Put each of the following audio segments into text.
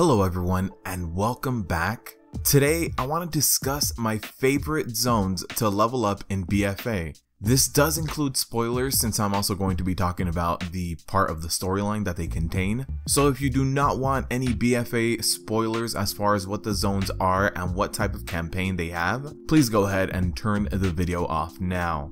Hello everyone and welcome back. Today I want to discuss my favorite zones to level up in BfA. This does include spoilers since I'm also going to be talking about the part of the storyline that they contain. So if you do not want any BfA spoilers as far as what the zones are and what type of campaign they have, please go ahead and turn the video off now.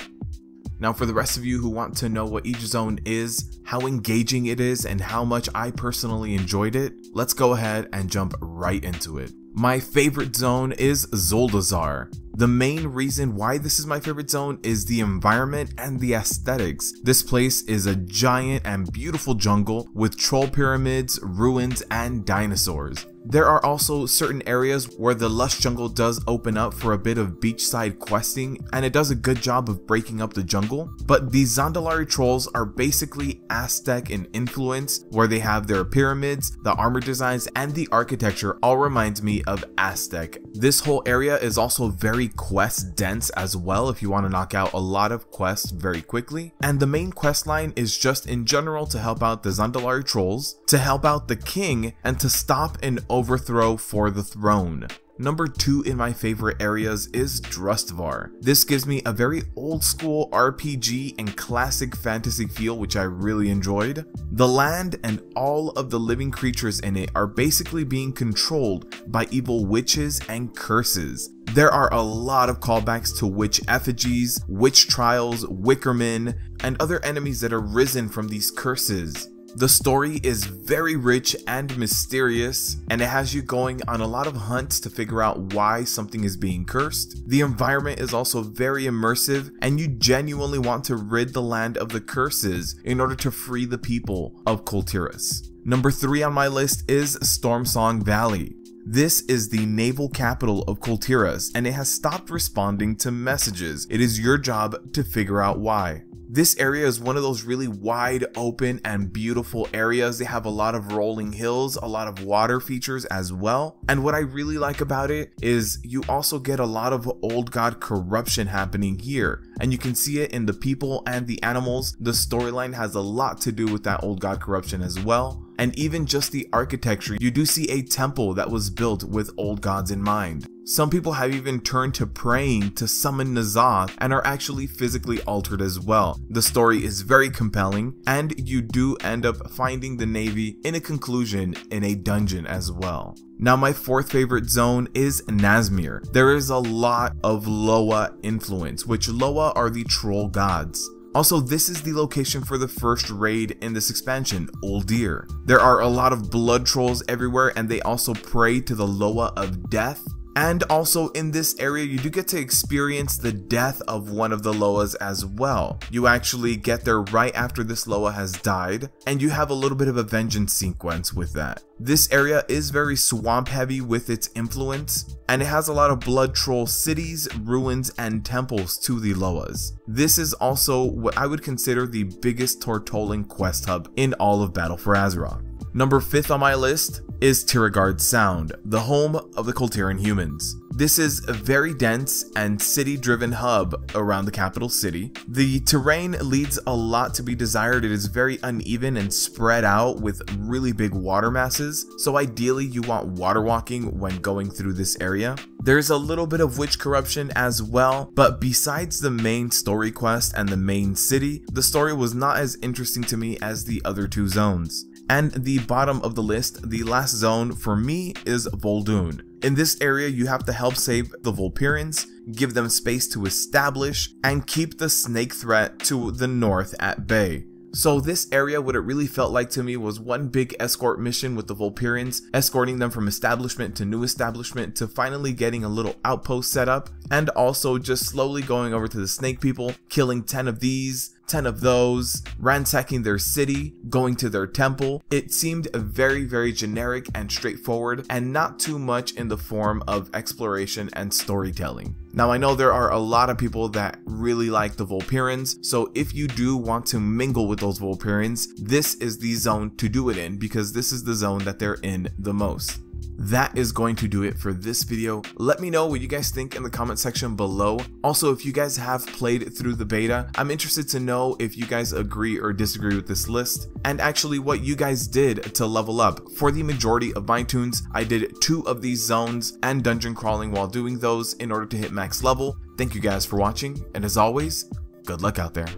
Now for the rest of you who want to know what each zone is, how engaging it is, and how much I personally enjoyed it, let's go ahead and jump right into it. My favorite zone is Zundel. The main reason why this is my favorite zone is the environment and the aesthetics. This place is a giant and beautiful jungle with troll pyramids, ruins, and dinosaurs. There are also certain areas where the lush jungle does open up for a bit of beachside questing, and it does a good job of breaking up the jungle. But the Zundel trolls are basically Aztec in influence, where they have their pyramids, the armor designs, and the architecture all reminds me of Aztec. This whole area is also very quest dense as well if you want to knock out a lot of quests very quickly. And the main quest line is just in general to help out the Zundel trolls, to help out the king, and to stop an overthrow for the throne. Number 2 in my favorite areas is Drustvar. This gives me a very old school RPG and classic fantasy feel, which I really enjoyed. The land and all of the living creatures in it are basically being controlled by evil witches and curses. There are a lot of callbacks to witch effigies, witch trials, wickermen, and other enemies that are risen from these curses. The story is very rich and mysterious, and it has you going on a lot of hunts to figure out why something is being cursed. The environment is also very immersive, and you genuinely want to rid the land of the curses in order to free the people of Kultiras. Number 3 on my list is Stormsong Valley. This is the naval capital of Kultiras, and it has stopped responding to messages. It is your job to figure out why. This area is one of those really wide open and beautiful areas. They have a lot of rolling hills, a lot of water features as well. And what I really like about it is you also get a lot of old god corruption happening here. And you can see it in the people and the animals. The storyline has a lot to do with that old god corruption as well. And even just the architecture, you do see a temple that was built with old gods in mind. Some people have even turned to praying to summon Azeroth and are actually physically altered as well. The story is very compelling, and you do end up finding the Navy in a conclusion in a dungeon as well. Now my 4th favorite zone is Nazmi Er. There is a lot of Loa influence, which Loa are the troll gods. Also, this is the location for the first raid in this expansion, Uldir. There are a lot of blood trolls everywhere, and they also pray to the Loa of death. And also in this area, you do get to experience the death of one of the Loas as well. You actually get there right after this Loa has died, and you have a little bit of a vengeance sequence with that. This area is very swamp heavy with its influence, and it has a lot of blood troll cities, ruins, and temples to the Loas. This is also what I would consider the biggest Tortolling quest hub in all of Battle for Azeroth. Number 5th on my list is Terra Guards Sound, the home of the Kultiran humans. This is a very dense and city-driven hub around the capital city. The terrain leaves a lot to be desired. It is very uneven and spread out with really big water masses, so ideally you want water walking when going through this area. There's a little bit of witch corruption as well, but besides the main story quest and the main city, the story was not as interesting to me as the other 2 zones. And the bottom of the list, the last zone for me is Dune. In this area, you have to help save the Vulpirans, give them space to establish, and keep the snake threat to the north at bay. So this area, what it really felt like to me was one big escort mission with the Vulpirans, escorting them from establishment to new establishment to finally getting a little outpost set up, and also just slowly going over to the snake people, killing 10 of these, 10 of those, ransacking their city, going to their temple. It seemed very generic and straightforward, and not too much in the form of exploration and storytelling. Now I know there are a lot of people that really like the Vulpirans, so if you do want to mingle with those Vulpirans, this is the zone to do it in, because this is the zone that they're in the most. that is going to do it for this video. Let me know what you guys think in the comment section below. Also, if you guys have played through the beta, I'm interested to know if you guys agree or disagree with this list, and actually what you guys did to level up. For the majority of my tunes, I did 2 of these zones and dungeon crawling while doing those in order to hit max level. Thank you guys for watching, and as always, good luck out there.